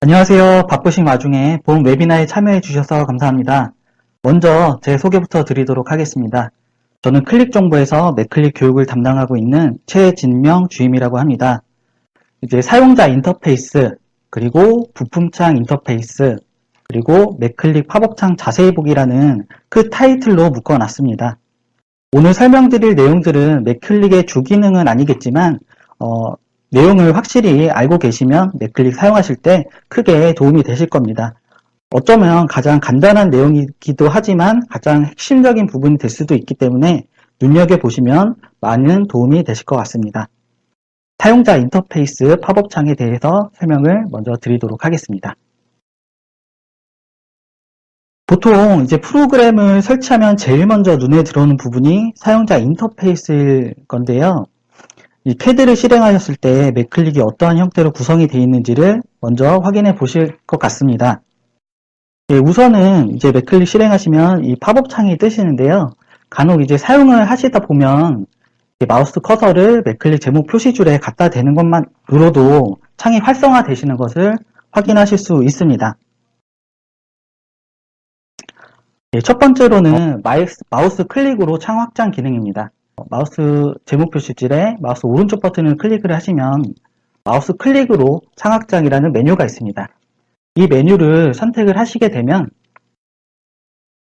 안녕하세요. 바쁘신 와중에 본 웨비나에 참여해 주셔서 감사합니다. 먼저 제 소개부터 드리도록 하겠습니다. 저는 클릭정보에서 맥클릭 교육을 담당하고 있는 최진명 주임이라고 합니다. 이제 사용자 인터페이스, 그리고 부품창 인터페이스, 그리고 맥클릭 팝업창 자세히 보기라는 그 타이틀로 묶어놨습니다. 오늘 설명드릴 내용들은 맥클릭의 주기능은 아니겠지만 내용을 확실히 알고 계시면 맥클릭 사용하실 때 크게 도움이 되실 겁니다. 어쩌면 가장 간단한 내용이기도 하지만 가장 핵심적인 부분이 될 수도 있기 때문에 눈여겨보시면 많은 도움이 되실 것 같습니다. 사용자 인터페이스 팝업창에 대해서 설명을 먼저 드리도록 하겠습니다. 보통 이제 프로그램을 설치하면 제일 먼저 눈에 들어오는 부분이 사용자 인터페이스일 건데요. 이 패드를 실행하셨을 때 맥클릭이 어떠한 형태로 구성이 되어 있는지를 먼저 확인해 보실 것 같습니다. 우선은 이제 맥클릭 실행하시면 이 팝업 창이 뜨시는데요. 간혹 이제 사용을 하시다 보면 마우스 커서를 맥클릭 제목 표시줄에 갖다 대는 것만으로도 창이 활성화 되시는 것을 확인하실 수 있습니다. 첫 번째로는 마우스 클릭으로 창 확장 기능입니다. 마우스 제목 표시줄에 마우스 오른쪽 버튼을 클릭을 하시면 마우스 클릭으로 창 확장이라는 메뉴가 있습니다. 이 메뉴를 선택을 하시게 되면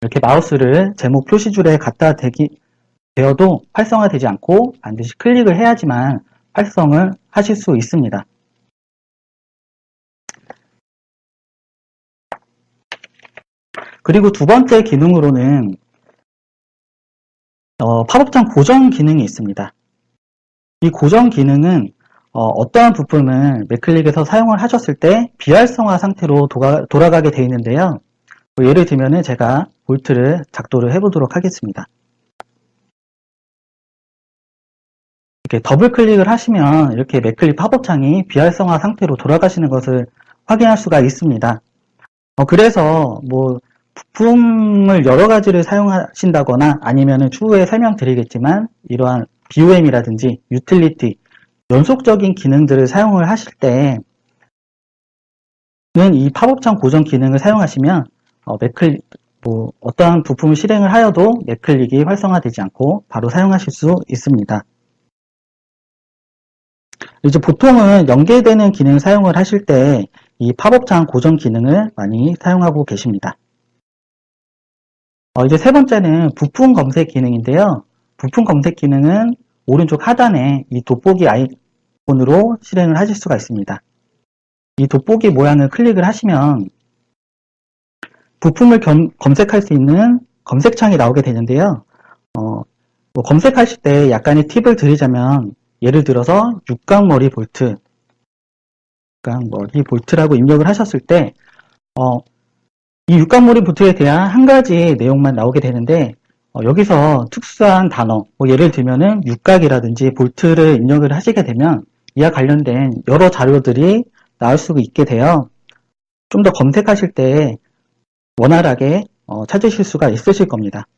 이렇게 마우스를 제목 표시줄에 갖다 대어도 활성화되지 않고 반드시 클릭을 해야지만 활성을 하실 수 있습니다. 그리고 두 번째 기능으로는 팝업창 고정 기능이 있습니다. 이 고정 기능은 어떠한 부품을 맥클릭에서 사용을 하셨을 때 비활성화 상태로 돌아가게 되어 있는데요. 예를 들면 제가 볼트를 작도를 해보도록 하겠습니다. 이렇게 더블 클릭을 하시면 이렇게 맥클릭 팝업창이 비활성화 상태로 돌아가시는 것을 확인할 수가 있습니다. 그래서 부품을 여러 가지를 사용하신다거나 아니면 추후에 설명드리겠지만 이러한 BOM이라든지 유틸리티, 연속적인 기능들을 사용을 하실 때는 이 팝업창 고정 기능을 사용하시면 어떠한 부품을 실행을 하여도 맥클릭이 활성화되지 않고 바로 사용하실 수 있습니다. 이제 보통은 연계되는 기능을 사용을 하실 때 이 팝업창 고정 기능을 많이 사용하고 계십니다. 이제 세 번째는 부품 검색 기능인데요. 부품 검색 기능은 오른쪽 하단에 이 돋보기 아이콘으로 실행을 하실 수가 있습니다. 이 돋보기 모양을 클릭을 하시면 부품을 검색할 수 있는 검색창이 나오게 되는데요. 검색하실 때 약간의 팁을 드리자면 예를 들어서 육각머리 볼트라고 입력을 하셨을 때 이 육각머리 볼트에 대한 한 가지 내용만 나오게 되는데 여기서 특수한 단어, 예를 들면은 육각이라든지 볼트를 입력을 하시게 되면 이와 관련된 여러 자료들이 나올 수 있게 돼요. 좀 더 검색하실 때 원활하게 찾으실 수가 있으실 겁니다.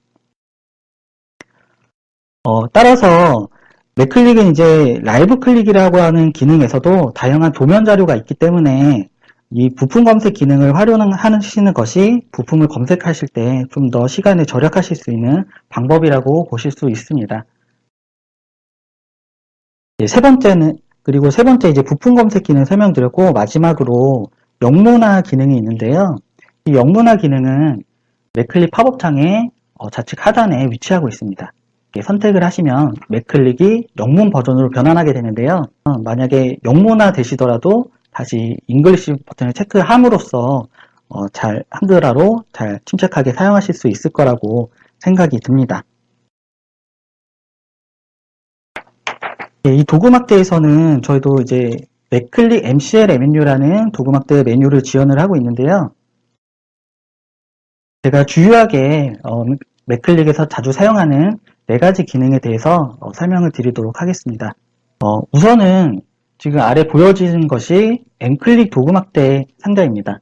따라서 맥클릭은 이제 라이브 클릭이라고 하는 기능에서도 다양한 도면 자료가 있기 때문에 이 부품 검색 기능을 활용하시는 것이 부품을 검색하실 때 좀 더 시간을 절약하실 수 있는 방법이라고 보실 수 있습니다. 세 번째 이제 부품 검색 기능 설명드렸고 마지막으로 영문화 기능이 있는데요. 이 영문화 기능은 맥클릭 팝업창의 좌측 하단에 위치하고 있습니다. 선택을 하시면 맥클릭이 영문 버전으로 변환하게 되는데요. 만약에 영문화 되시더라도 다시 잉글리시 버튼을 체크함으로써 한글화로 잘 침착하게 사용하실 수 있을 거라고 생각이 듭니다. 이 도구막대에서는 저희도 이제 맥클릭 MCL 메뉴라는 도구막대 메뉴를 지원을 하고 있는데요. 제가 주요하게 맥클릭에서 자주 사용하는 4가지 기능에 대해서 설명을 드리도록 하겠습니다. 우선은 지금 아래 보여지는 것이 M클릭 도구막대 상자입니다.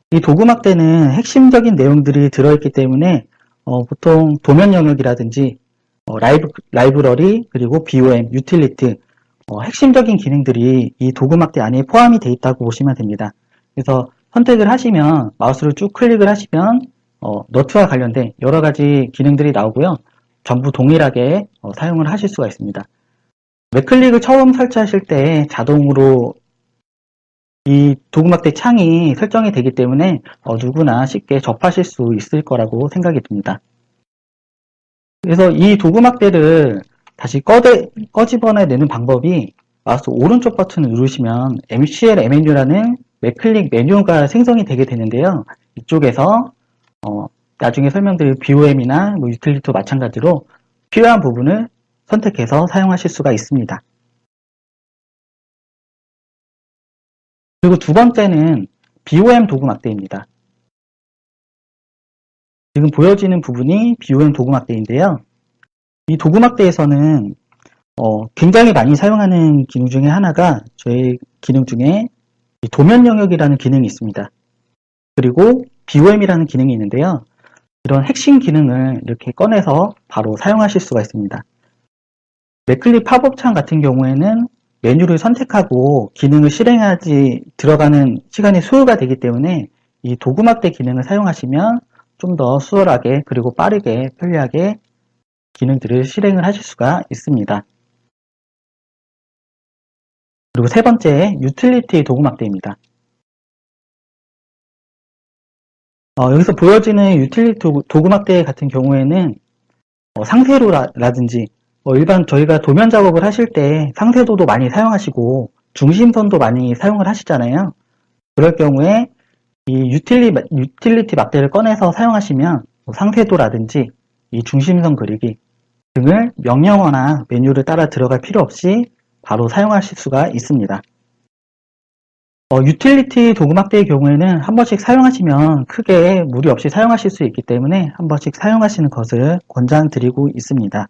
이 도구막대는 핵심적인 내용들이 들어있기 때문에 보통 도면 영역이라든지 라이브러리, 그리고 BOM, 유틸리티, 핵심적인 기능들이 이 도구막대 안에 포함이 되어 있다고 보시면 됩니다. 그래서 선택을 하시면 마우스를 쭉 클릭을 하시면 너트와 관련된 여러 가지 기능들이 나오고요. 전부 동일하게 사용을 하실 수가 있습니다. 맥클릭을 처음 설치하실 때 자동으로 이 도구막대 창이 설정이 되기 때문에 누구나 쉽게 접하실 수 있을 거라고 생각이 듭니다. 그래서 이 도구막대를 다시 꺼집어내는 방법이 마우스 오른쪽 버튼을 누르시면 MCL 메뉴라는 맥클릭 메뉴가 생성이 되게 되는데요. 이쪽에서 나중에 설명드릴 BOM이나 유틸리티와 마찬가지로 필요한 부분을 선택해서 사용하실 수가 있습니다. 그리고 두 번째는 BOM 도구막대입니다. 지금 보여지는 부분이 BOM 도구막대인데요. 이 도구막대에서는 굉장히 많이 사용하는 기능 중에 하나가 저희 기능 중에 도면 영역이라는 기능이 있습니다. 그리고 BOM이라는 기능이 있는데요. 이런 핵심 기능을 이렇게 꺼내서 바로 사용하실 수가 있습니다. 맥클릭 팝업 창 같은 경우에는 메뉴를 선택하고 기능을 실행하지 들어가는 시간이 소요가 되기 때문에 이 도구막대 기능을 사용하시면 좀 더 수월하게 그리고 빠르게 편리하게 기능들을 실행을 하실 수가 있습니다. 그리고 세 번째, 유틸리티 도구막대입니다. 여기서 보여지는 유틸리티 도구막대 같은 경우에는 상세로라든지 일반 저희가 도면 작업을 하실 때 상세도도 많이 사용하시고 중심선도 많이 사용을 하시잖아요. 그럴 경우에 이 유틸리티 막대를 꺼내서 사용하시면 상세도라든지 이 중심선 그리기 등을 명령어나 메뉴를 따라 들어갈 필요 없이 바로 사용하실 수가 있습니다. 유틸리티 도구막대의 경우에는 한 번씩 사용하시면 크게 무리 없이 사용하실 수 있기 때문에 한 번씩 사용하시는 것을 권장드리고 있습니다.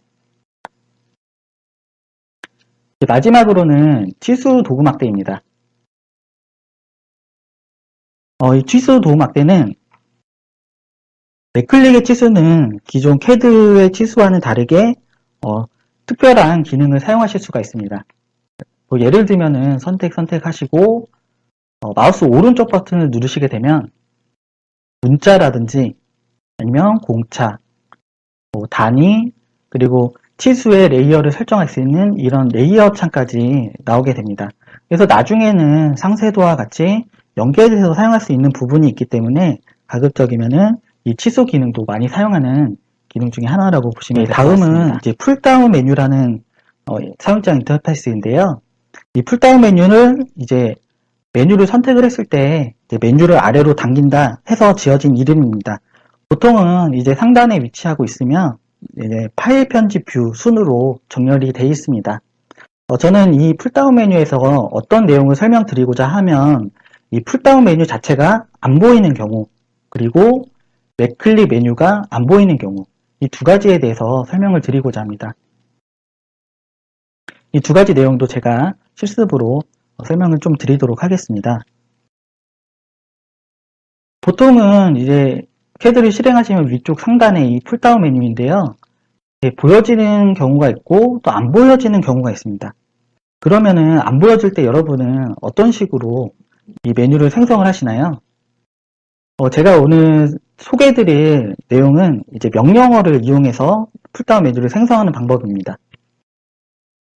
마지막으로는 치수 도구막대입니다. 이 치수 도구막대는 맥클릭의 치수는 기존 CAD의 치수와는 다르게 특별한 기능을 사용하실 수가 있습니다. 예를 들면은 선택하시고 마우스 오른쪽 버튼을 누르시게 되면 문자라든지 아니면 공차, 단위, 그리고 치수의 레이어를 설정할 수 있는 이런 레이어 창까지 나오게 됩니다. 그래서 나중에는 상세도와 같이 연계돼서 사용할 수 있는 부분이 있기 때문에 가급적이면은 이 치수 기능도 많이 사용하는 기능 중에 하나라고 보시면 될 것 같습니다. 다음은 이제 풀다운 메뉴라는 사용자 인터페이스인데요. 이 풀다운 메뉴를 이제 메뉴를 선택을 했을 때 이제 메뉴를 아래로 당긴다 해서 지어진 이름입니다. 보통은 이제 상단에 위치하고 있으면 이제 파일 편집 뷰 순으로 정렬이 되어 있습니다. 저는 이 풀다운 메뉴에서 어떤 내용을 설명드리고자 하면 이 풀다운 메뉴 자체가 안 보이는 경우 그리고 맥클릭 메뉴가 안 보이는 경우 이 두 가지에 대해서 설명을 드리고자 합니다. 이 두 가지 내용도 제가 실습으로 설명을 좀 드리도록 하겠습니다. 보통은 이제 CAD를 실행하시면 위쪽 상단에 이 풀다운 메뉴인데요. 보여지는 경우가 있고 또 안 보여지는 경우가 있습니다. 그러면은 안 보여질 때 여러분은 어떤 식으로 이 메뉴를 생성을 하시나요? 제가 오늘 소개해드릴 내용은 이제 명령어를 이용해서 풀다운 메뉴를 생성하는 방법입니다.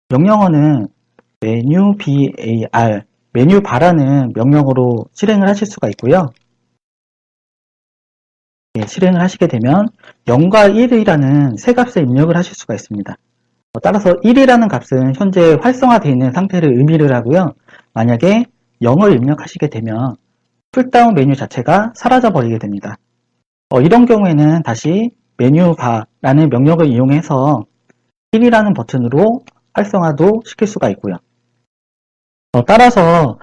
명령어는 메뉴 bar, 메뉴 바라는 명령어로 실행을 하실 수가 있고요. 실행을 하시게 되면 0과 1이라는 세 값을 입력을 하실 수가 있습니다. 따라서 1이라는 값은 현재 활성화되어 있는 상태를 의미를 하고요. 만약에 0을 입력하시게 되면 풀다운 메뉴 자체가 사라져 버리게 됩니다. 이런 경우에는 다시 메뉴 바라는 명령을 이용해서 1이라는 버튼으로 활성화도 시킬 수가 있고요. 따라서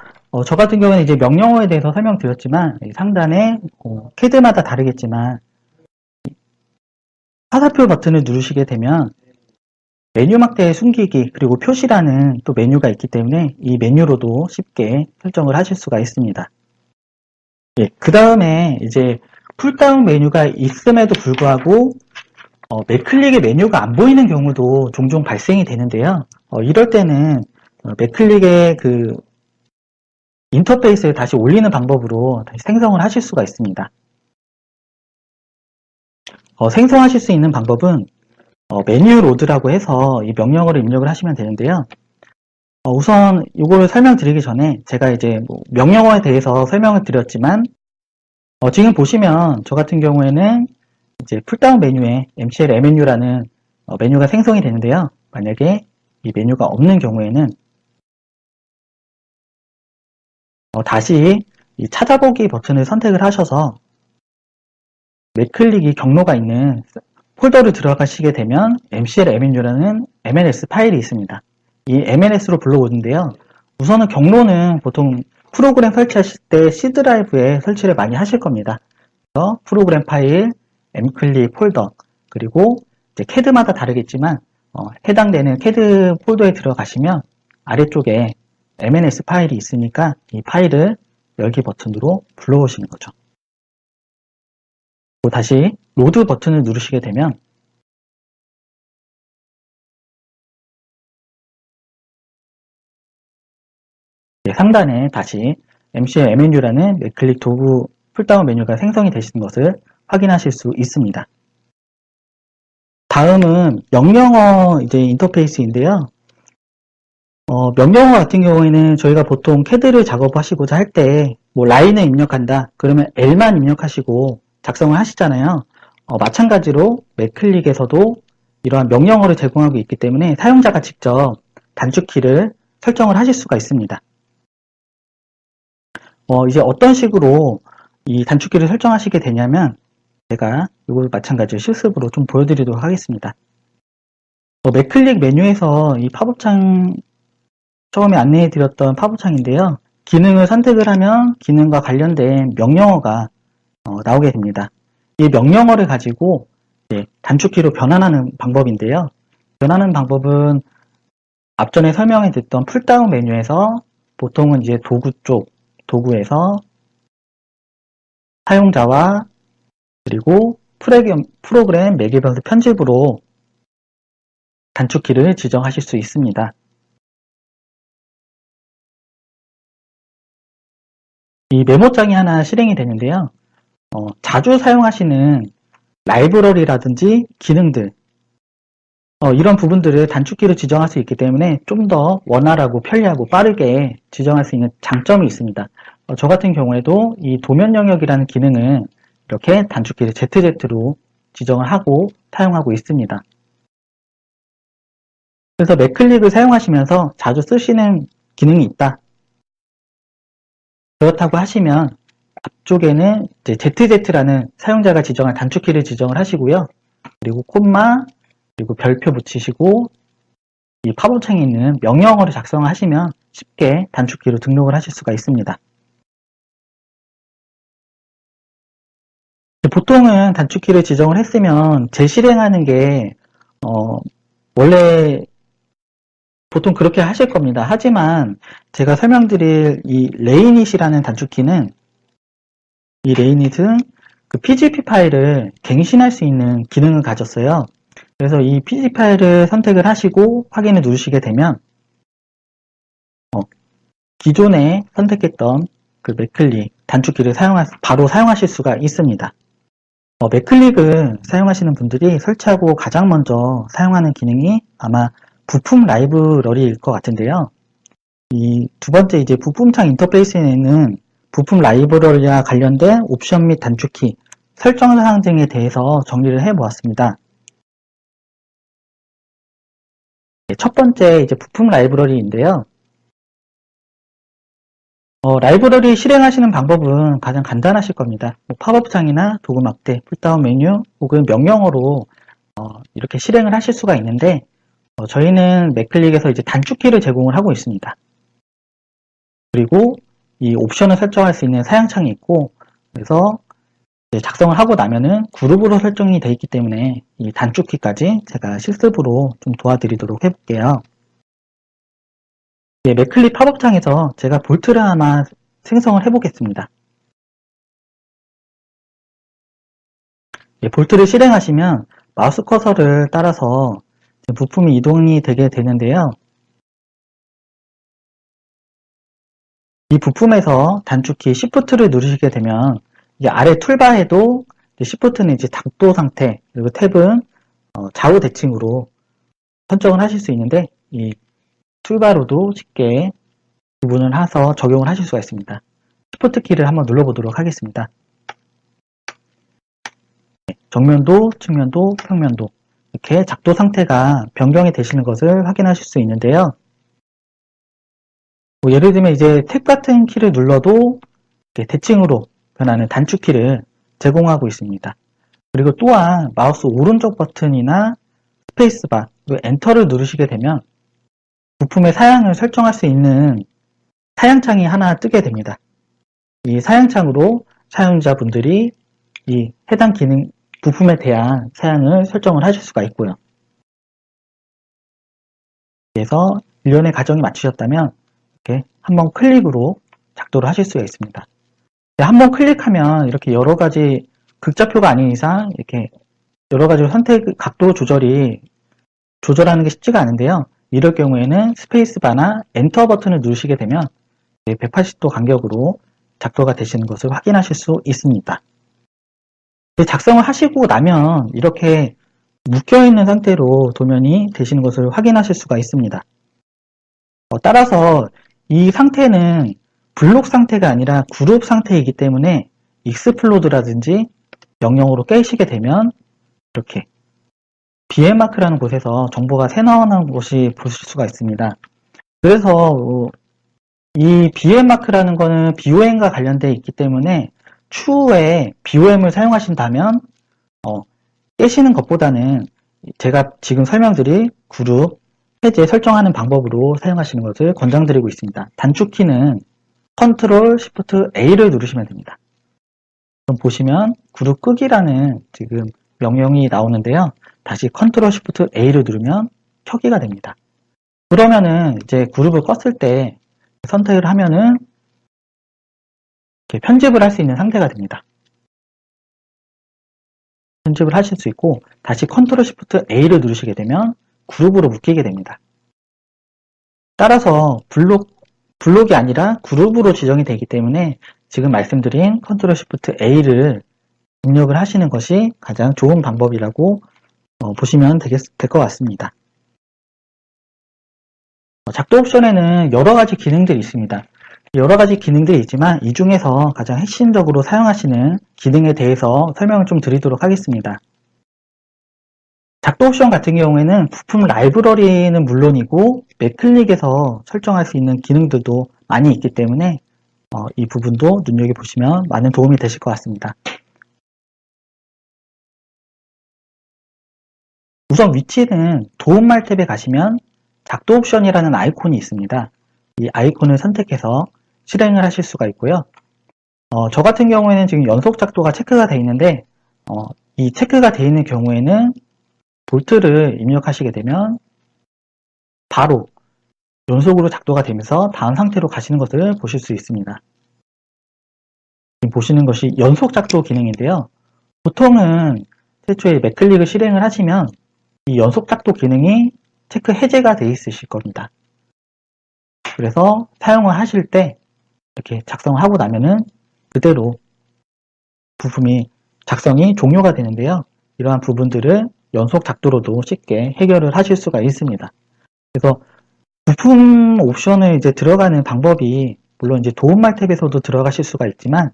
저 같은 경우는 이제 명령어에 대해서 설명드렸지만 상단에 CAD마다 다르겠지만 화살표 버튼을 누르시게 되면 메뉴 막대의 숨기기 그리고 표시라는 또 메뉴가 있기 때문에 이 메뉴로도 쉽게 설정을 하실 수가 있습니다. 그 다음에 이제 풀다운 메뉴가 있음에도 불구하고 맥클릭의 메뉴가 안 보이는 경우도 종종 발생이 되는데요. 이럴 때는 맥클릭의 인터페이스에 다시 올리는 방법으로 다시 생성을 하실 수가 있습니다. 생성하실 수 있는 방법은 메뉴 로드라고 해서 이 명령어를 입력을 하시면 되는데요. 우선 이걸 설명드리기 전에 제가 이제 명령어에 대해서 설명을 드렸지만 지금 보시면 저 같은 경우에는 이제 풀다운 메뉴에 MCL MNU라는 메뉴가 생성이 되는데요. 만약에 이 메뉴가 없는 경우에는 다시 이 찾아보기 버튼을 선택을 하셔서 맨클릭이 경로가 있는 폴더를 들어가시게 되면 MCL MNU라는 MNS 파일이 있습니다. 이 MNS로 불러오는데요. 우선은 경로는 보통 프로그램 설치하실 때 C 드라이브에 설치를 많이 하실 겁니다. 그래서 프로그램 파일, mclip 폴더, 그리고 이제 CAD마다 다르겠지만 해당되는 CAD 폴더에 들어가시면 아래쪽에 MNS 파일이 있으니까 이 파일을 열기 버튼으로 불러오시는 거죠. 그리고 다시 로드 버튼을 누르시게 되면 상단에 다시 MCL MNU라는 맨클릭 도구 풀다운 메뉴가 생성이 되신 것을 확인하실 수 있습니다. 다음은 명령어 이제 인터페이스인데요. 명령어 같은 경우에는 저희가 보통 CAD를 작업하시고자 할 때 라인을 입력한다 그러면 L만 입력하시고 작성을 하시잖아요. 마찬가지로 맨클릭에서도 이러한 명령어를 제공하고 있기 때문에 사용자가 직접 단축키를 설정을 하실 수가 있습니다. 이제 어떤 식으로 이 단축키를 설정하시게 되냐면 제가 이걸 마찬가지로 실습으로 좀 보여드리도록 하겠습니다. 맨클릭 메뉴에서 이 팝업창 처음에 안내해드렸던 팝업창인데요. 기능을 선택을 하면 기능과 관련된 명령어가 나오게 됩니다. 이 명령어를 가지고 단축키로 변환하는 방법인데요. 변하는 방법은 앞전에 설명해드렸던 풀다운 메뉴에서 보통은 이제 도구 쪽 도구에서 사용자와 그리고 프로그램 매개변수 편집으로 단축키를 지정하실 수 있습니다. 이 메모장이 하나 실행이 되는데요. 자주 사용하시는 라이브러리라든지 기능들 이런 부분들을 단축키로 지정할 수 있기 때문에 좀 더 원활하고 편리하고 빠르게 지정할 수 있는 장점이 있습니다. 저 같은 경우에도 이 도면 영역이라는 기능은 이렇게 단축키를 ZZ로 지정을 하고 사용하고 있습니다. 그래서 맨클릭을 사용하시면서 자주 쓰시는 기능이 있다. 그렇다고 하시면 앞쪽에는 이제 ZZ라는 사용자가 지정한 단축키를 지정을 하시고요. 그리고 콤마, 그리고 별표 붙이시고 이 팝업창에 있는 명령어를 작성하시면 쉽게 단축키로 등록을 하실 수가 있습니다. 보통은 단축키를 지정을 했으면 재실행하는 게 원래 보통 그렇게 하실 겁니다. 하지만 제가 설명드릴 이 레이닛이라는 단축키는 이 레이닛은 그 PGP 파일을 갱신할 수 있는 기능을 가졌어요. 그래서 이 PGP 파일을 선택을 하시고 확인을 누르시게 되면 기존에 선택했던 그 맨클릭 단축키를 바로 사용하실 수가 있습니다. 맨클릭을 사용하시는 분들이 설치하고 가장 먼저 사용하는 기능이 아마 부품 라이브러리일 것 같은데요. 이 두 번째 이제 부품창 인터페이스에는 부품 라이브러리와 관련된 옵션 및 단축키, 설정 사항 등에 대해서 정리를 해 보았습니다. 첫 번째 이제 부품 라이브러리인데요. 라이브러리 실행하시는 방법은 가장 간단하실 겁니다. 팝업창이나 도구 막대, 풀다운 메뉴 혹은 명령어로 이렇게 실행을 하실 수가 있는데 저희는 맨클릭에서 이제 단축키를 제공을 하고 있습니다. 그리고 이 옵션을 설정할 수 있는 사양창이 있고 그래서 이제 작성을 하고 나면은 그룹으로 설정이 되어 있기 때문에 이 단축키까지 제가 실습으로 좀 도와드리도록 해볼게요. 맨클릭 팝업창에서 제가 볼트를 하나 생성을 해보겠습니다. 볼트를 실행하시면 마우스 커서를 따라서 부품이 이동이 되게 되는데요. 이 부품에서 단축키 Shift를 누르시게 되면 이제 아래 툴바에도 Shift는 이제 작동 상태, 그리고 탭은 좌우 대칭으로 설정을 하실 수 있는데 이 툴바로도 쉽게 구분을 해서 적용을 하실 수가 있습니다. Shift 키를 한번 눌러보도록 하겠습니다. 정면도, 측면도, 평면도 이렇게 작동 상태가 변경이 되시는 것을 확인하실 수 있는데요. 예를 들면 이제 탭 같은 키를 눌러도 대칭으로 변하는 단축키를 제공하고 있습니다. 그리고 또한 마우스 오른쪽 버튼이나 스페이스바, 그리고 엔터를 누르시게 되면 부품의 사양을 설정할 수 있는 사양창이 하나 뜨게 됩니다. 이 사양창으로 사용자분들이 이 해당 기능, 부품에 대한 사양을 설정을 하실 수가 있고요. 그래서 일련의 과정이 맞추셨다면 이렇게 한번 클릭으로 작동을 하실 수가 있습니다. 한번 클릭하면 이렇게 여러 가지 극좌표가 아닌 이상 이렇게 여러 가지 선택 각도 조절하는 게 쉽지가 않은데요. 이럴 경우에는 스페이스바나 엔터 버튼을 누르시게 되면 180도 간격으로 작도가 되시는 것을 확인하실 수 있습니다. 작성을 하시고 나면 이렇게 묶여있는 상태로 도면이 되시는 것을 확인하실 수가 있습니다. 따라서 이 상태는 블록 상태가 아니라 그룹 상태이기 때문에 익스플로드라든지 명령어로 깨시게 되면 이렇게 BM마크라는 곳에서 정보가 새 나오는 것이 보실 수가 있습니다. 그래서 이 BM마크라는 거는 BOM과 관련되어 있기 때문에 추후에 BOM을 사용하신다면 깨시는 것보다는 제가 지금 설명드릴 그룹 해제 설정하는 방법으로 사용하시는 것을 권장드리고 있습니다. 단축키는 Ctrl Shift A를 누르시면 됩니다. 그럼 보시면 그룹 끄기라는 지금 명령이 나오는데요. 다시 Ctrl Shift A를 누르면 켜기가 됩니다. 그러면은 이제 그룹을 껐을 때 선택을 하면은 이렇게 편집을 할 수 있는 상태가 됩니다. 편집을 하실 수 있고 다시 Ctrl Shift A를 누르시게 되면 그룹으로 묶이게 됩니다. 따라서 블록이 아니라 그룹으로 지정이 되기 때문에 지금 말씀드린 Ctrl Shift A를 입력을 하시는 것이 가장 좋은 방법이라고 보시면 될 것 같습니다. 작도 옵션에는 여러 가지 기능들이 있습니다. 여러 가지 기능들이 있지만 이 중에서 가장 핵심적으로 사용하시는 기능에 대해서 설명을 좀 드리도록 하겠습니다. 작도 옵션 같은 경우에는 부품 라이브러리는 물론이고 맥클릭에서 설정할 수 있는 기능들도 많이 있기 때문에 이 부분도 눈여겨보시면 많은 도움이 되실 것 같습니다. 우선 위치는 도움말 탭에 가시면 작도 옵션이라는 아이콘이 있습니다. 이 아이콘을 선택해서 실행을 하실 수가 있고요. 저 같은 경우에는 지금 연속 작도가 체크가 되어 있는데 이 체크가 되어 있는 경우에는 볼트를 입력하시게 되면 바로 연속으로 작도가 되면서 다음 상태로 가시는 것을 보실 수 있습니다. 지금 보시는 것이 연속 작도 기능인데요. 보통은 최초에 맥클릭을 실행을 하시면 이 연속 작도 기능이 체크 해제가 되어 있으실 겁니다. 그래서 사용을 하실 때 이렇게 작성을 하고 나면은 그대로 부품이 작성이 종료가 되는데요. 이러한 부분들을 연속 작도로도 쉽게 해결을 하실 수가 있습니다. 그래서 부품 옵션을 이제 들어가는 방법이 물론 이제 도움말 탭에서도 들어가실 수가 있지만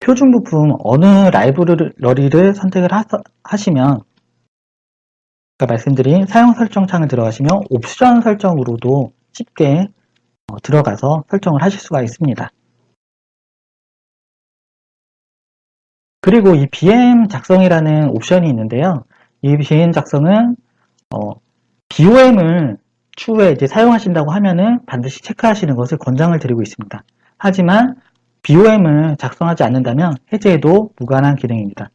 표준 부품 어느 라이브러리를 선택을 하시면 아까 말씀드린 사용 설정 창을 들어가시면 옵션 설정으로도 쉽게 들어가서 설정을 하실 수가 있습니다. 그리고 이 BM 작성이라는 옵션이 있는데요. 이 BM 작성은 BOM을 추후에 이제 사용하신다고 하면은 반드시 체크하시는 것을 권장을 드리고 있습니다. 하지만 BOM을 작성하지 않는다면 해제에도 무관한 기능입니다.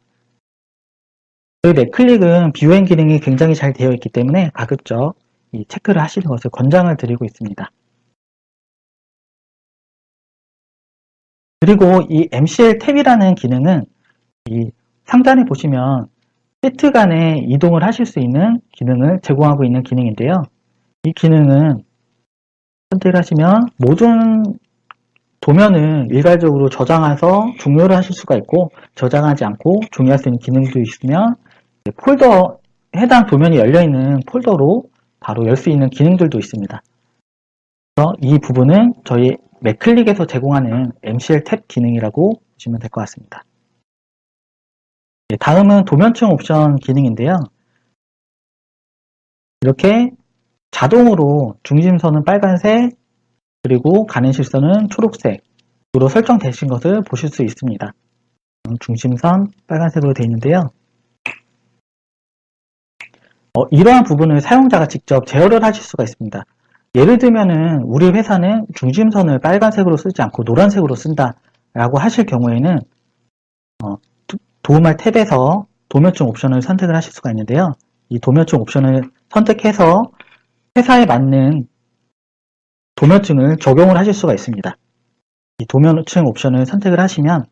저희 맥클릭은 BOM 기능이 굉장히 잘 되어 있기 때문에 가급적 이 체크를 하시는 것을 권장을 드리고 있습니다. 그리고 이 MCL 탭이라는 기능은 이 상단에 보시면 시트 간에 이동을 하실 수 있는 기능을 제공하고 있는 기능인데요. 이 기능은 선택을 하시면 모든 도면을 일괄적으로 저장해서 종료를 하실 수가 있고, 저장하지 않고 종료할 수 있는 기능도 있으면 폴더, 해당 도면이 열려있는 폴더로 바로 열 수 있는 기능들도 있습니다. 그래서 이 부분은 저희 맥클릭에서 제공하는 MCL 탭 기능이라고 보시면 될 것 같습니다. 다음은 도면층 옵션 기능인데요. 이렇게 자동으로 중심선은 빨간색, 그리고 가는 실선은 초록색으로 설정되신 것을 보실 수 있습니다. 중심선 빨간색으로 되어 있는데요. 이러한 부분을 사용자가 직접 제어를 하실 수가 있습니다. 예를 들면은 우리 회사는 중심선을 빨간색으로 쓰지 않고 노란색으로 쓴다 라고 하실 경우에는 도움할 탭에서 도면층 옵션을 선택을 하실 수가 있는데요. 이 도면층 옵션을 선택해서 회사에 맞는 도면층을 적용을 하실 수가 있습니다. 이 도면층 옵션을 선택을 하시면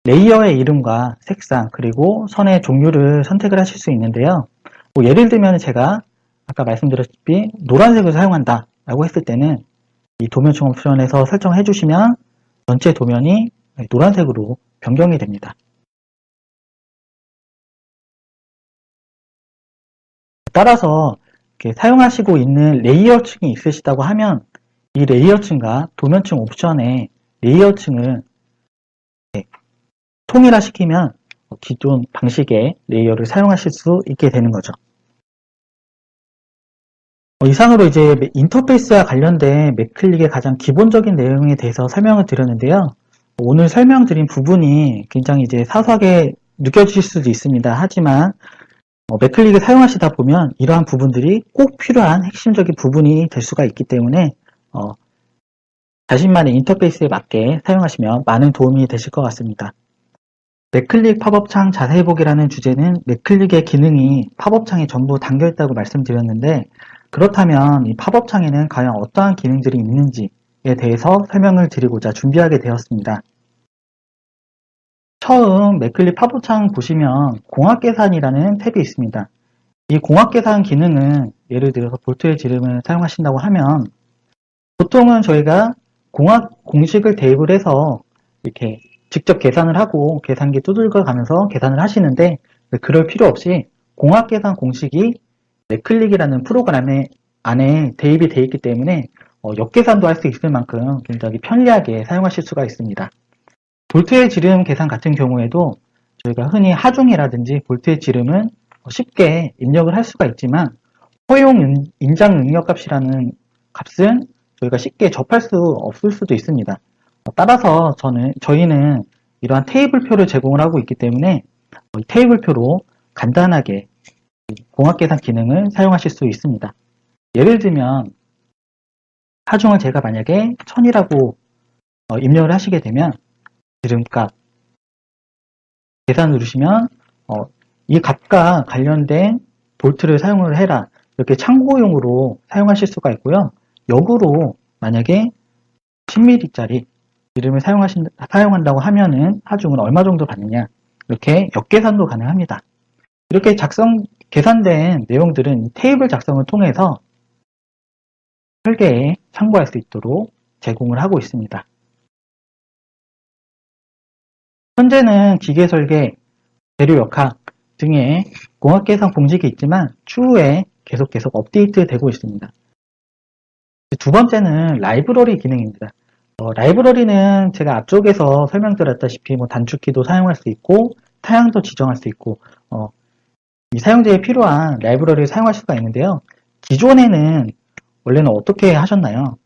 레이어의 이름과 색상 그리고 선의 종류를 선택을 하실 수 있는데요. 예를 들면 제가 아까 말씀드렸다시피 노란색을 사용한다 라고 했을 때는 이 도면층 옵션에서 설정해 주시면 전체 도면이 노란색으로 변경이 됩니다. 따라서 사용하시고 있는 레이어층이 있으시다고 하면 이 레이어층과 도면층 옵션의 레이어층을 통일화시키면 기존 방식의 레이어를 사용하실 수 있게 되는 거죠. 이상으로 이제 인터페이스와 관련된 맥클릭의 가장 기본적인 내용에 대해서 설명을 드렸는데요. 오늘 설명드린 부분이 굉장히 이제 사소하게 느껴지실 수도 있습니다. 하지만 맥클릭을 사용하시다 보면 이러한 부분들이 꼭 필요한 핵심적인 부분이 될 수가 있기 때문에 자신만의 인터페이스에 맞게 사용하시면 많은 도움이 되실 것 같습니다. 맥클릭 팝업창 자세히 보기라는 주제는 맥클릭의 기능이 팝업창에 전부 담겨있다고 말씀드렸는데, 그렇다면 이 팝업창에는 과연 어떠한 기능들이 있는지에 대해서 설명을 드리고자 준비하게 되었습니다. 처음 맥클릭 팝업창 보시면 공학계산이라는 탭이 있습니다. 이 공학계산 기능은 예를 들어서 볼트의 지름을 사용하신다고 하면 보통은 저희가 공학 공식을 대입을 해서 이렇게 직접 계산을 하고 계산기 두들겨 가면서 계산을 하시는데, 그럴 필요 없이 공학계산 공식이 맥클릭이라는 프로그램 안에 대입이 되어 있기 때문에 역계산도 할 수 있을 만큼 굉장히 편리하게 사용하실 수가 있습니다. 볼트의 지름 계산 같은 경우에도 저희가 흔히 하중이라든지 볼트의 지름은 쉽게 입력을 할 수가 있지만 허용 인장 능력 값이라는 값은 저희가 쉽게 접할 수 없을 수도 있습니다. 따라서 저희는 이러한 테이블표를 제공을 하고 있기 때문에 테이블표로 간단하게 공학계산 기능을 사용하실 수 있습니다. 예를 들면 하중을 제가 만약에 1000이라고 입력을 하시게 되면 지름값 계산 누르시면 이 값과 관련된 볼트를 사용을 해라 이렇게 참고용으로 사용하실 수가 있고요. 역으로 만약에 10mm짜리 이름을 사용한다고 하면은 하중은 얼마 정도 받느냐 이렇게 역계산도 가능합니다. 이렇게 계산된 내용들은 테이블 작성을 통해서 설계에 참고할 수 있도록 제공을 하고 있습니다. 현재는 기계설계, 재료역학 등의 공학계산 공식이 있지만 추후에 계속 업데이트 되고 있습니다. 두 번째는 라이브러리 기능입니다. 라이브러리는 제가 앞쪽에서 설명드렸다시피 단축키도 사용할 수 있고 타향도 지정할 수 있고 이 사용자에 필요한 라이브러리를 사용할 수가 있는데요. 기존에는 원래는 어떻게 하셨나요?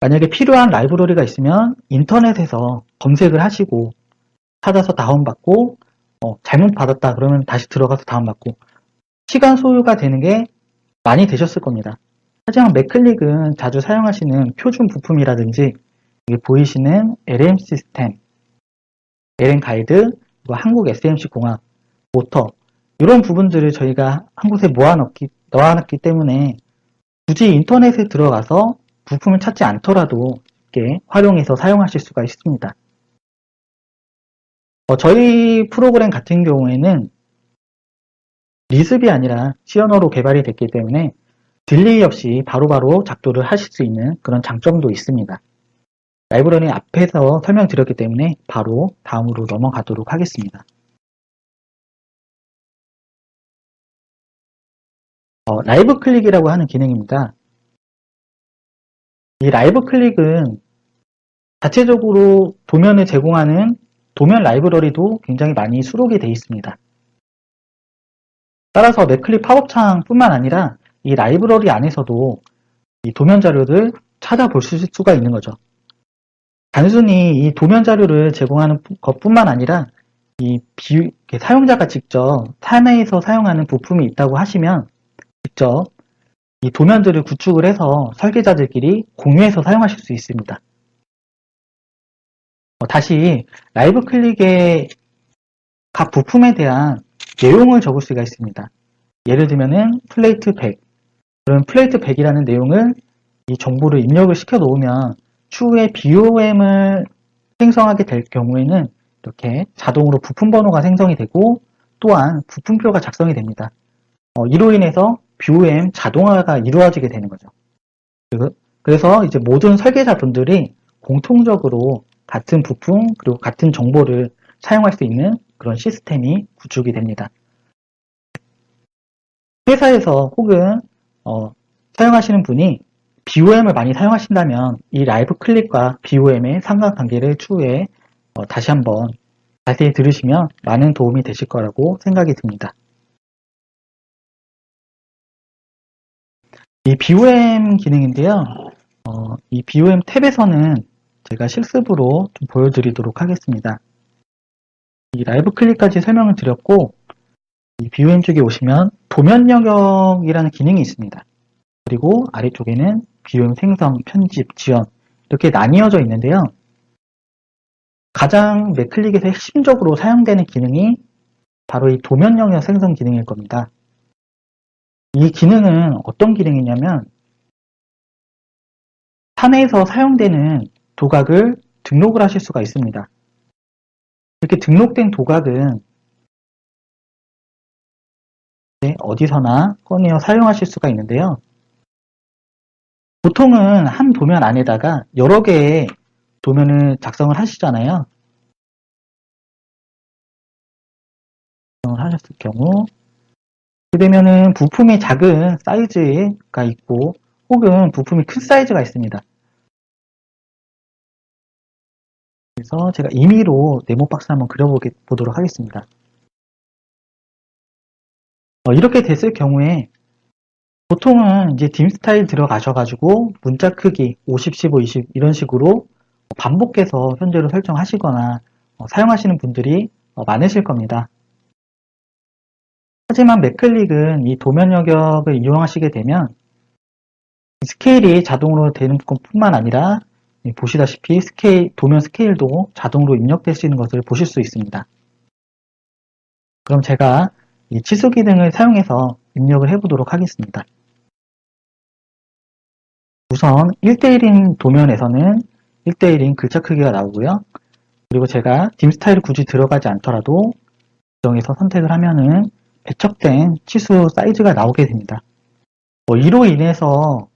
만약에 필요한 라이브러리가 있으면 인터넷에서 검색을 하시고 찾아서 다운받고 잘못 받았다 그러면 다시 들어가서 다운받고 시간 소요가 되는 게 많이 되셨을 겁니다. 하지만 맥클릭은 자주 사용하시는 표준 부품이라든지 여기 보이시는 LM 시스템, LM 가이드, 그리고 한국 SMC 공학, 모터 이런 부분들을 저희가 한 곳에 놓아놨기 때문에 굳이 인터넷에 들어가서 부품을 찾지 않더라도 이렇게 활용해서 사용하실 수가 있습니다. 저희 프로그램 같은 경우에는 리습이 아니라 C 언어로 개발이 됐기 때문에 딜레이 없이 바로바로 작도를 하실 수 있는 그런 장점도 있습니다. 라이브러리 앞에서 설명드렸기 때문에 바로 다음으로 넘어가도록 하겠습니다. 라이브 클릭이라고 하는 기능입니다. 이 라이브 클릭은 자체적으로 도면을 제공하는 도면 라이브러리도 굉장히 많이 수록이 되어 있습니다. 따라서 맥클릭 팝업창 뿐만 아니라 이 라이브러리 안에서도 이 도면 자료를 찾아볼 수가 있는 거죠. 단순히 이 도면 자료를 제공하는 것뿐만 아니라 사용자가 직접 사내에서 사용하는 부품이 있다고 하시면 직접 이 도면들을 구축을 해서 설계자들끼리 공유해서 사용하실 수 있습니다. 다시 라이브 클릭의 각 부품에 대한 내용을 적을 수가 있습니다. 예를 들면은 플레이트 100. 그럼 플레이트 100이라는 내용을 이 정보를 입력을 시켜 놓으면 추후에 BOM을 생성하게 될 경우에는 이렇게 자동으로 부품 번호가 생성이 되고 또한 부품표가 작성이 됩니다. 이로 인해서 BOM 자동화가 이루어지게 되는 거죠. 그래서 이제 모든 설계자분들이 공통적으로 같은 부품 그리고 같은 정보를 사용할 수 있는 그런 시스템이 구축이 됩니다. 회사에서 혹은 사용하시는 분이 BOM을 많이 사용하신다면 이 라이브 클릭과 BOM의 상관관계를 추후에 다시 한번 자세히 들으시면 많은 도움이 되실 거라고 생각이 듭니다. 이 BOM 기능인데요. 이 BOM 탭에서는 제가 실습으로 좀 보여드리도록 하겠습니다. 이 라이브 클릭까지 설명을 드렸고 이 BOM 쪽에 오시면 도면 영역이라는 기능이 있습니다. 그리고 아래쪽에는 BOM 생성, 편집, 지원 이렇게 나뉘어져 있는데요. 가장 맥클릭에서 핵심적으로 사용되는 기능이 바로 이 도면 영역 생성 기능일 겁니다. 이 기능은 어떤 기능이냐면 사내에서 사용되는 도각을 등록을 하실 수가 있습니다. 이렇게 등록된 도각은 어디서나 꺼내어 사용하실 수가 있는데요. 보통은 한 도면 안에다가 여러 개의 도면을 작성을 하시잖아요. 작성을 하셨을 경우 그러면은 부품이 작은 사이즈가 있고 혹은 부품이 큰 사이즈가 있습니다. 그래서 제가 임의로 네모 박스 한번 그려보도록 하겠습니다. 이렇게 됐을 경우에 보통은 이제 딤 스타일 들어가셔가지고 문자 크기 50, 15, 20 이런 식으로 반복해서 현재로 설정하시거나 사용하시는 분들이 많으실 겁니다. 하지만 맥클릭은 이 도면 영역을 이용하시게 되면 스케일이 자동으로 되는 것뿐만 아니라 보시다시피 도면 스케일도 자동으로 입력되시는 것을 보실 수 있습니다. 그럼 제가 이 치수 기능을 사용해서 입력을 해보도록 하겠습니다. 우선 1대1인 도면에서는 1대1인 글자 크기가 나오고요. 그리고 제가 딤 스타일을 굳이 들어가지 않더라도 지정해서 선택을 하면은 배척된 치수 사이즈가 나오게 됩니다. 이로 인해서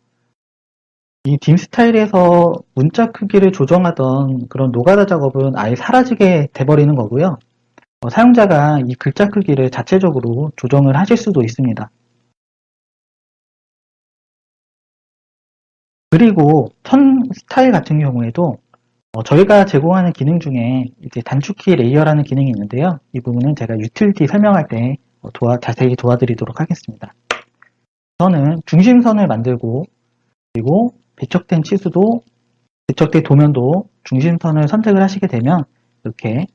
이 딤 스타일에서 문자 크기를 조정하던 그런 노가다 작업은 아예 사라지게 돼버리는 거고요. 사용자가 이 글자 크기를 자체적으로 조정을 하실 수도 있습니다. 그리고 턴 스타일 같은 경우에도 저희가 제공하는 기능 중에 이제 단축키 레이어라는 기능이 있는데요. 이 부분은 제가 유틸리티 설명할 때 자세히 도와드리도록 하겠습니다. 저는 중심선을 만들고 그리고 배척된 도면도 중심선을 선택을 하시게 되면 이렇게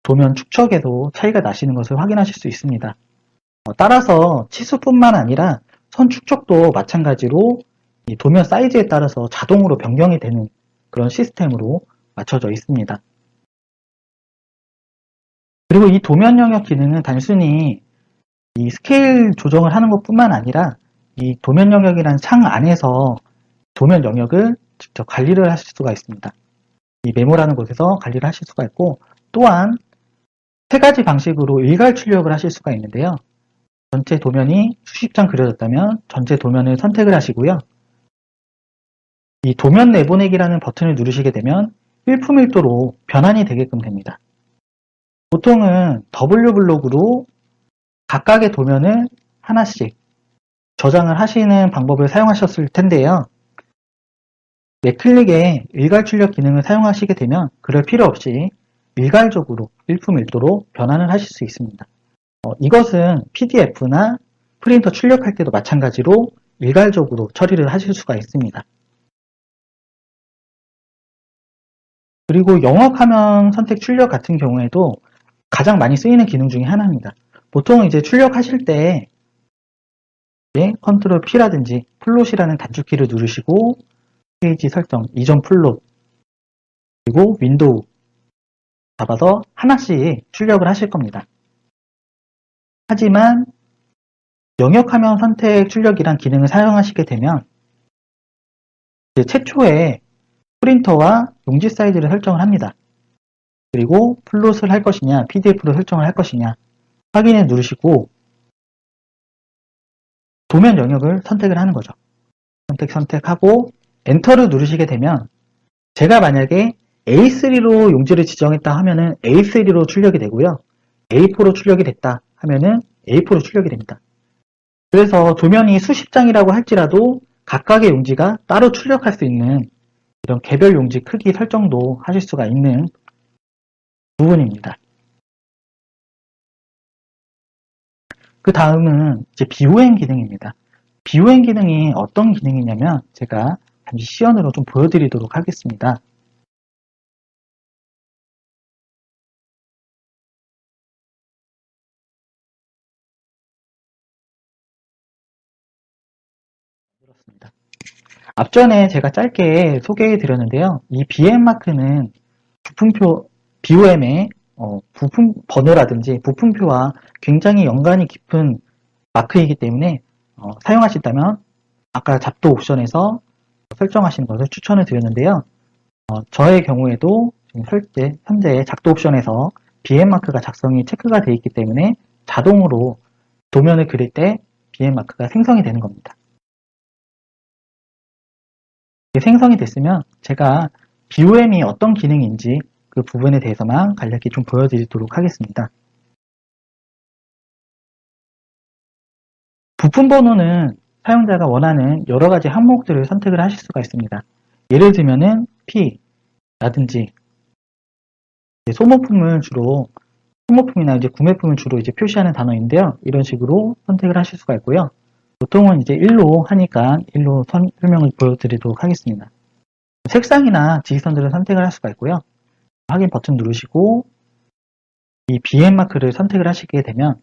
도면 축척에도 차이가 나시는 것을 확인하실 수 있습니다. 따라서 치수뿐만 아니라 선 축척도 마찬가지로 이 도면 사이즈에 따라서 자동으로 변경이 되는 그런 시스템으로 맞춰져 있습니다. 그리고 이 도면 영역 기능은 단순히 이 스케일 조정을 하는 것뿐만 아니라 이 도면 영역이라는 창 안에서 도면 영역을 직접 관리를 하실 수가 있습니다. 이 메모라는 곳에서 관리를 하실 수가 있고 또한 세 가지 방식으로 일괄 출력을 하실 수가 있는데요. 전체 도면이 수십 장 그려졌다면 전체 도면을 선택을 하시고요. 이 도면 내보내기라는 버튼을 누르시게 되면 일품일도로 변환이 되게끔 됩니다. 보통은 W블록으로 각각의 도면을 하나씩 저장을 하시는 방법을 사용하셨을 텐데요. 네클릭의 일괄 출력 기능을 사용하시게 되면 그럴 필요 없이 일괄적으로 일품일도로 변환을 하실 수 있습니다. 이것은 PDF나 프린터 출력할 때도 마찬가지로 일괄적으로 처리를 하실 수가 있습니다. 그리고 영업화면 선택 출력 같은 경우에도 가장 많이 쓰이는 기능 중에 하나입니다. 보통 이제 출력하실 때 컨트롤 P라든지 플롯이라는 단축키를 누르시고 페이지 설정, 이전 플롯, 그리고 윈도우 잡아서 하나씩 출력을 하실 겁니다. 하지만 영역화면 선택 출력이란 기능을 사용하시게 되면 최초에 프린터와 용지 사이즈를 설정을 합니다. 그리고 플롯을 할 것이냐, PDF로 설정을 할 것이냐 확인을 누르시고 도면 영역을 선택을 하는 거죠. 선택하고 엔터를 누르시게 되면 제가 만약에 A3로 용지를 지정했다 하면은 A3로 출력이 되고요. A4로 출력이 됐다 하면은 A4로 출력이 됩니다. 그래서 도면이 수십 장이라고 할지라도 각각의 용지가 따로 출력할 수 있는 이런 개별 용지 크기 설정도 하실 수가 있는 부분입니다. 그 다음은 이제 BOM 기능입니다. BOM 기능이 어떤 기능이냐면 제가 잠시 시연으로 좀 보여드리도록 하겠습니다. 그렇습니다. 앞전에 제가 짧게 소개해 드렸는데요. 이 BM 마크는 부품표 BOM의 부품 번호라든지 부품표와 굉장히 연관이 깊은 마크이기 때문에 사용하신다면 아까 잡도 옵션에서 설정하시는 것을 추천을 드렸는데요. 저의 경우에도 지금 현재 작도 옵션에서 BM 마크가 작성이 체크가 되어 있기 때문에 자동으로 도면을 그릴 때 BM 마크가 생성이 되는 겁니다. 생성이 됐으면 제가 BOM이 어떤 기능인지 그 부분에 대해서만 간략히 좀 보여드리도록 하겠습니다. 부품 번호는 사용자가 원하는 여러 가지 항목들을 선택을 하실 수가 있습니다. 예를 들면은 P라든지 소모품이나 이제 구매품을 주로 이제 표시하는 단어인데요. 이런 식으로 선택을 하실 수가 있고요. 보통은 이제 1로 하니까 1로 설명을 보여드리도록 하겠습니다. 색상이나 지시선들을 선택을 할 수가 있고요. 확인 버튼 누르시고 이 BM 마크를 선택을 하시게 되면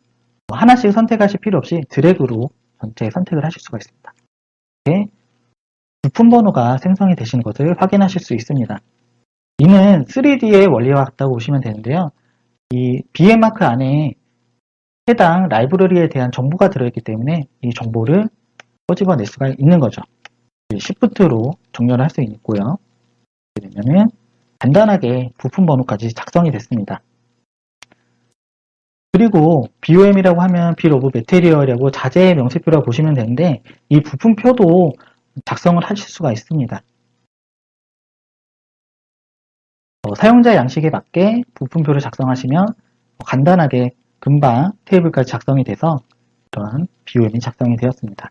하나씩 선택하실 필요 없이 드래그로 전체 선택을 하실 수가 있습니다. 이렇게 부품 번호가 생성이 되시는 것을 확인하실 수 있습니다. 이는 3D의 원리와 같다고 보시면 되는데요. 이 BM 마크 안에 해당 라이브러리에 대한 정보가 들어있기 때문에 이 정보를 꺼집어낼 수가 있는 거죠. Shift로 정렬을 할 수 있고요. 그러면은 간단하게 부품 번호까지 작성이 됐습니다. 그리고 BOM이라고 하면 Bill of Material이라고 자재의 명세표라고 보시면 되는데 이 부품표도 작성을 하실 수가 있습니다. 사용자 양식에 맞게 부품표를 작성하시면 간단하게 금방 테이블까지 작성이 돼서 이런 BOM이 작성이 되었습니다.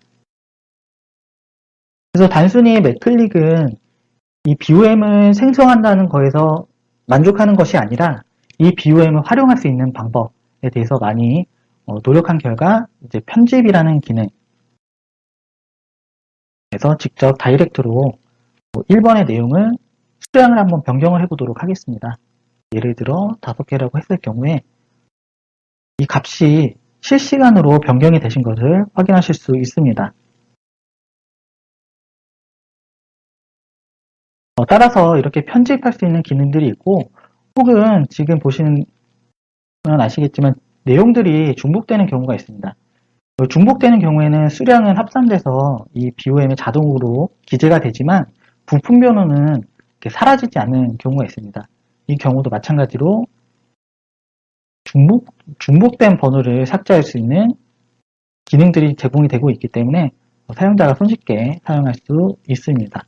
그래서 단순히 맥클릭은 이 BOM을 생성한다는 거에서 만족하는 것이 아니라 이 BOM을 활용할 수 있는 방법에 대해서 많이 노력한 결과 이제 편집이라는 기능에서 직접 다이렉트로 1번의 내용을 수량을 한번 변경을 해보도록 하겠습니다. 예를 들어 5개라고 했을 경우에 이 값이 실시간으로 변경이 되신 것을 확인하실 수 있습니다. 따라서 이렇게 편집할 수 있는 기능들이 있고 혹은 지금 보시면 아시겠지만 내용들이 중복되는 경우가 있습니다. 중복되는 경우에는 수량은 합산돼서 이 BOM이 자동으로 기재가 되지만 부품 번호는 사라지지 않는 경우가 있습니다. 이 경우도 마찬가지로 중복된 번호를 삭제할 수 있는 기능들이 제공이 되고 있기 때문에 사용자가 손쉽게 사용할 수 있습니다.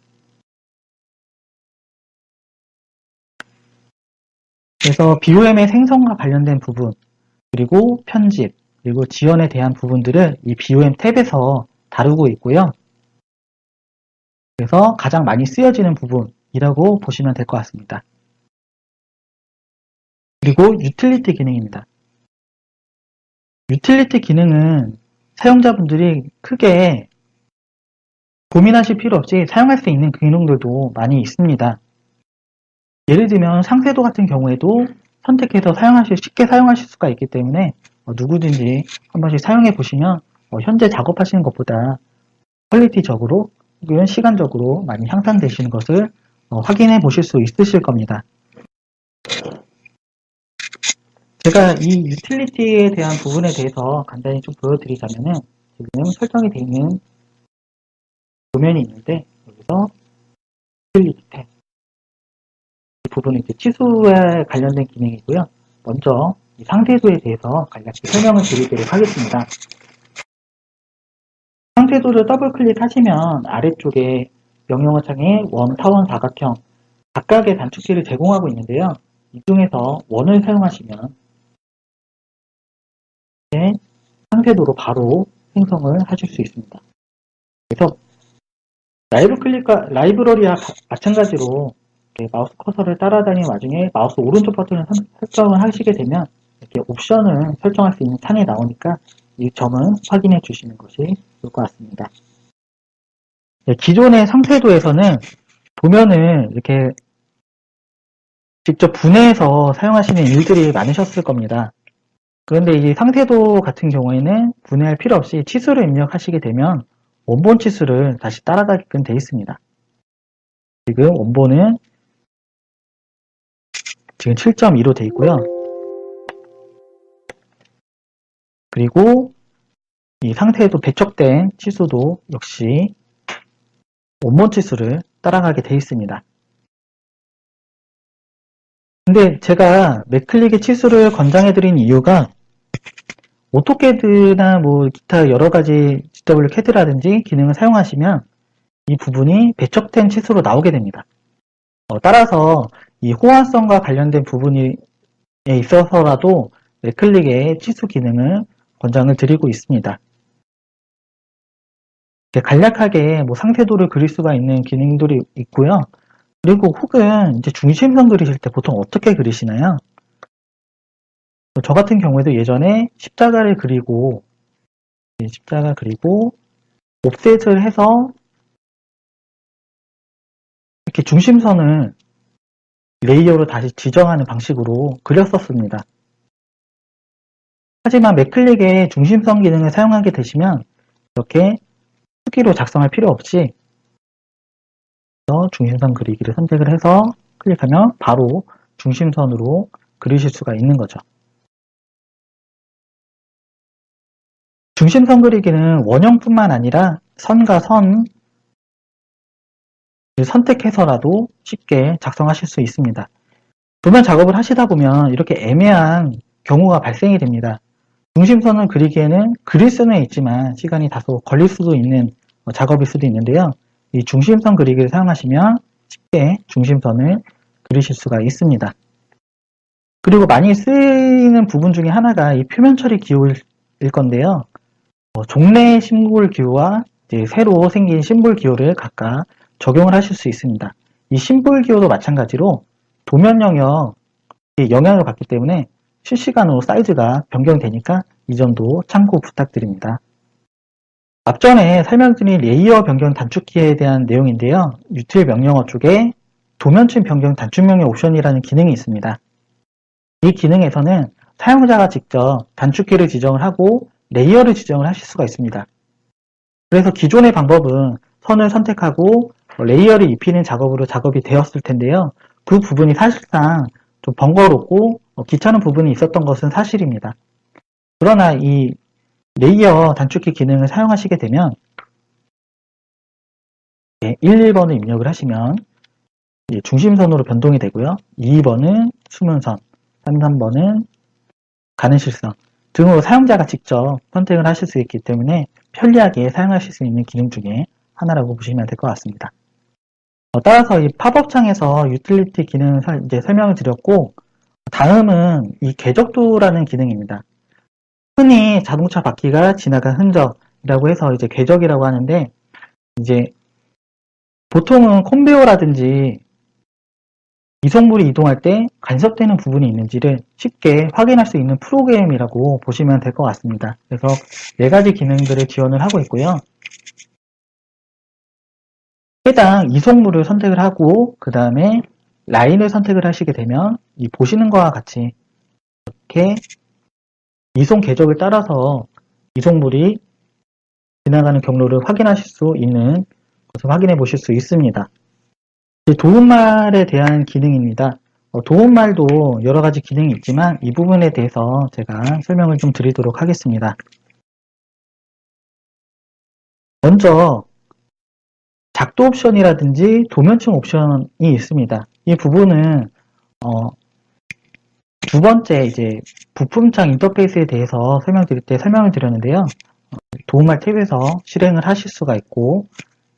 그래서 BOM의 생성과 관련된 부분, 그리고 편집, 그리고 지원에 대한 부분들을 이 BOM 탭에서 다루고 있고요. 그래서 가장 많이 쓰여지는 부분이라고 보시면 될 것 같습니다. 그리고 유틸리티 기능입니다. 유틸리티 기능은 사용자분들이 크게 고민하실 필요 없이 사용할 수 있는 기능들도 많이 있습니다. 예를 들면 상세도 같은 경우에도 선택해서 쉽게 사용하실 수가 있기 때문에 누구든지 한 번씩 사용해 보시면 현재 작업하시는 것보다 퀄리티적으로 혹은 시간적으로 많이 향상되시는 것을 확인해 보실 수 있으실 겁니다. 제가 이 유틸리티에 대한 부분에 대해서 간단히 좀 보여드리자면은 지금 설정이 되어 있는 도면이 있는데 여기서 유틸리티 탭 이 부분은 이제 치수에 관련된 기능이고요. 먼저 이 상세도에 대해서 간략히 설명을 드리도록 하겠습니다. 상세도를 더블 클릭하시면 아래쪽에 명령어 창에 원, 타원, 사각형 각각의 단축키를 제공하고 있는데요. 이 중에서 원을 사용하시면 상세도로 바로 생성을 하실 수 있습니다. 그래서 라이브러리와 마찬가지로 마우스 커서를 따라다니는 와중에 마우스 오른쪽 버튼을 설정을 하시게 되면 이렇게 옵션을 설정할 수 있는 창이 나오니까 이 점은 확인해 주시는 것이 좋을 것 같습니다. 기존의 상세도에서는 도면을 이렇게 직접 분해해서 사용하시는 일들이 많으셨을 겁니다. 그런데 이 상세도 같은 경우에는 분해할 필요 없이 치수를 입력하시게 되면 원본 치수를 다시 따라가게끔 되어 있습니다. 지금 원본은 지금 7.2로 되어 있고요. 그리고 이 상태에도 배척된 치수도 역시 원본 치수를 따라가게 되어 있습니다. 근데 제가 맥클릭의 치수를 권장해드린 이유가 오토캐드나 기타 여러가지 GW CAD라든지 기능을 사용하시면 이 부분이 배척된 치수로 나오게 됩니다. 따라서 이 호환성과 관련된 부분에 있어서라도 맥클릭의 치수 기능을 권장을 드리고 있습니다. 간략하게 상세도를 그릴 수가 있는 기능들이 있고요. 그리고 혹은 이제 중심선 그리실 때 보통 어떻게 그리시나요? 저 같은 경우에도 예전에 십자가를 그리고 옵셋을 해서 이렇게 중심선을 레이어로 다시 지정하는 방식으로 그렸었습니다. 하지만 맥클릭의 중심선 기능을 사용하게 되시면 이렇게 수기로 작성할 필요 없이 중심선 그리기를 선택을 해서 클릭하면 바로 중심선으로 그리실 수가 있는 거죠. 중심선 그리기는 원형뿐만 아니라 선과 선을 선택해서라도 쉽게 작성하실 수 있습니다. 도면 작업을 하시다 보면 이렇게 애매한 경우가 발생이 됩니다. 중심선을 그리기에는 그릴 수는 있지만 시간이 다소 걸릴 수도 있는 작업일 수도 있는데요. 이 중심선 그리기를 사용하시면 쉽게 중심선을 그리실 수가 있습니다. 그리고 많이 쓰이는 부분 중에 하나가 이 표면 처리 기호일 건데요. 종래 심볼 기호와 새로 생긴 심볼 기호를 각각 적용을 하실 수 있습니다. 이 심볼 기호도 마찬가지로 도면 영역에 영향을 받기 때문에 실시간으로 사이즈가 변경되니까 이 점도 참고 부탁드립니다. 앞전에 설명드린 레이어 변경 단축키에 대한 내용인데요. 유틸 명령어 쪽에 도면층 변경 단축 명령 옵션이라는 기능이 있습니다. 이 기능에서는 사용자가 직접 단축키를 지정을 하고 레이어를 지정을 하실 수가 있습니다. 그래서 기존의 방법은 선을 선택하고 레이어를 입히는 작업으로 작업이 되었을 텐데요. 그 부분이 사실상 좀 번거롭고 귀찮은 부분이 있었던 것은 사실입니다. 그러나 이 레이어 단축키 기능을 사용하시게 되면 1, 1번을 입력을 하시면 중심선으로 변동이 되고요. 2번은 숨은 선, 3, 3번은 가는 실선, 등으로 사용자가 직접 선택을 하실 수 있기 때문에 편리하게 사용하실 수 있는 기능 중에 하나라고 보시면 될 것 같습니다. 따라서 이 팝업 창에서 유틸리티 기능을 이제 설명을 드렸고, 다음은 이 궤적도라는 기능입니다. 흔히 자동차 바퀴가 지나간 흔적이라고 해서 이제 궤적이라고 하는데, 이제 보통은 컨베어라든지 이송물이 이동할 때 간섭되는 부분이 있는지를 쉽게 확인할 수 있는 프로그램이라고 보시면 될 것 같습니다. 그래서 4가지 기능들을 지원을 하고 있고요. 해당 이송물을 선택을 하고 그 다음에 라인을 선택을 하시게 되면 이 보시는 것과 같이 이렇게 이송 궤적을 따라서 이송물이 지나가는 경로를 확인하실 수 있는 것을 확인해 보실 수 있습니다. 도움말에 대한 기능입니다. 도움말도 여러 가지 기능이 있지만 이 부분에 대해서 제가 설명을 좀 드리도록 하겠습니다. 먼저 작도 옵션이라든지 도면층 옵션이 있습니다. 이 부분은 두 번째 이제 부품창 인터페이스에 대해서 설명드릴 때 설명을 드렸는데요. 도움말 탭에서 실행을 하실 수가 있고,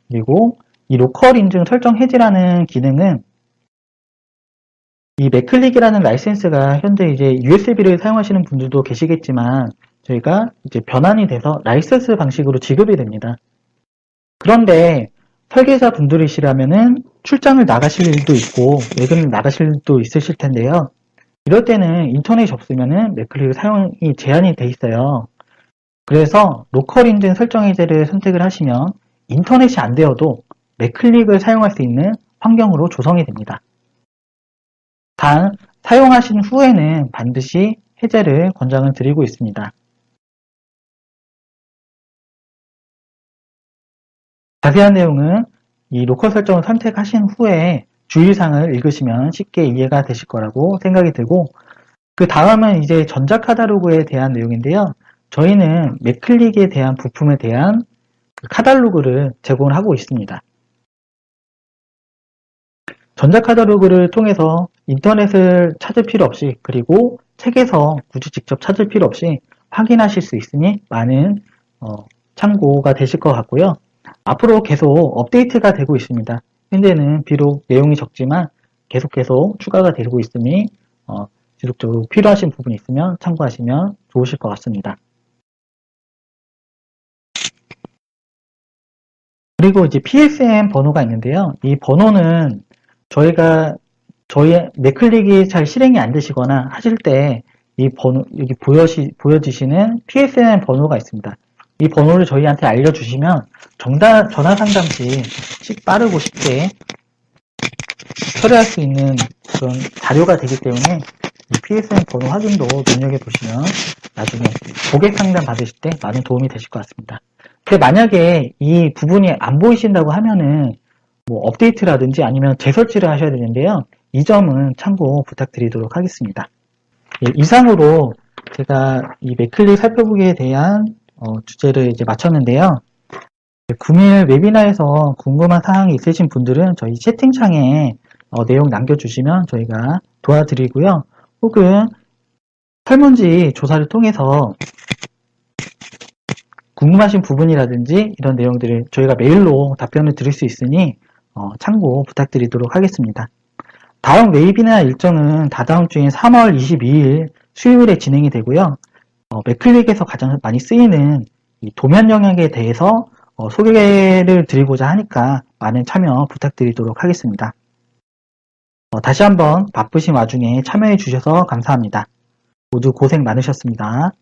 그리고 이 로컬 인증 설정 해지라는 기능은 이 맥클릭이라는 라이센스가 현재 이제 USB를 사용하시는 분들도 계시겠지만 저희가 이제 변환이 돼서 라이센스 방식으로 지급이 됩니다. 그런데 설계자 분들이시라면은 출장을 나가실 일도 있고 외근을 나가실 일도 있으실 텐데요. 이럴 때는 인터넷이 없으면은 맥클릭 사용이 제한이 돼 있어요. 그래서 로컬 인증 설정 해제를 선택을 하시면 인터넷이 안 되어도 맥클릭을 사용할 수 있는 환경으로 조성이 됩니다. 단, 사용하신 후에는 반드시 해제를 권장을 드리고 있습니다. 자세한 내용은 이 로컬 설정을 선택하신 후에 주의사항을 읽으시면 쉽게 이해가 되실 거라고 생각이 들고, 그 다음은 이제 전자 카탈로그에 대한 내용인데요. 저희는 맥클릭에 대한 부품에 대한 카탈로그를 제공을 하고 있습니다. 전자 카탈로그를 통해서 인터넷을 찾을 필요 없이, 그리고 책에서 굳이 직접 찾을 필요 없이 확인하실 수 있으니 많은 참고가 되실 것 같고요. 앞으로 계속 업데이트가 되고 있습니다. 현재는 비록 내용이 적지만 계속 추가가 되고 있으니 지속적으로 필요하신 부분이 있으면 참고하시면 좋으실 것 같습니다. 그리고 이제 PSM 번호가 있는데요. 이 번호는 저희의 맥클릭이 잘 실행이 안 되시거나 하실 때 이 번호, 여기 보여지시는 PSM 번호가 있습니다. 이 번호를 저희한테 알려주시면 전화 상담 시 빠르고 쉽게 처리할 수 있는 그런 자료가 되기 때문에 이 PSM 번호 확인도 눈여겨보시면 나중에 고객 상담 받으실 때 많은 도움이 되실 것 같습니다. 근데 만약에 이 부분이 안 보이신다고 하면은 뭐 업데이트라든지 아니면 재설치를 하셔야 되는데요. 이 점은 참고 부탁드리도록 하겠습니다. 예, 이상으로 제가 이 맥클릭 살펴보기에 대한 주제를 이제 마쳤는데요. 금일 웨비나에서 궁금한 사항이 있으신 분들은 저희 채팅창에 내용 남겨주시면 저희가 도와드리고요. 혹은 설문지 조사를 통해서 궁금하신 부분이라든지 이런 내용들을 저희가 메일로 답변을 드릴 수 있으니 참고 부탁드리도록 하겠습니다. 다음 웨비나 일정은 다다음 주인 3월 22일 수요일에 진행이 되고요. 맥클릭에서 가장 많이 쓰이는 이 도면 영역에 대해서 소개를 드리고자 하니까 많은 참여 부탁드리도록 하겠습니다. 다시 한번 바쁘신 와중에 참여해 주셔서 감사합니다. 모두 고생 많으셨습니다.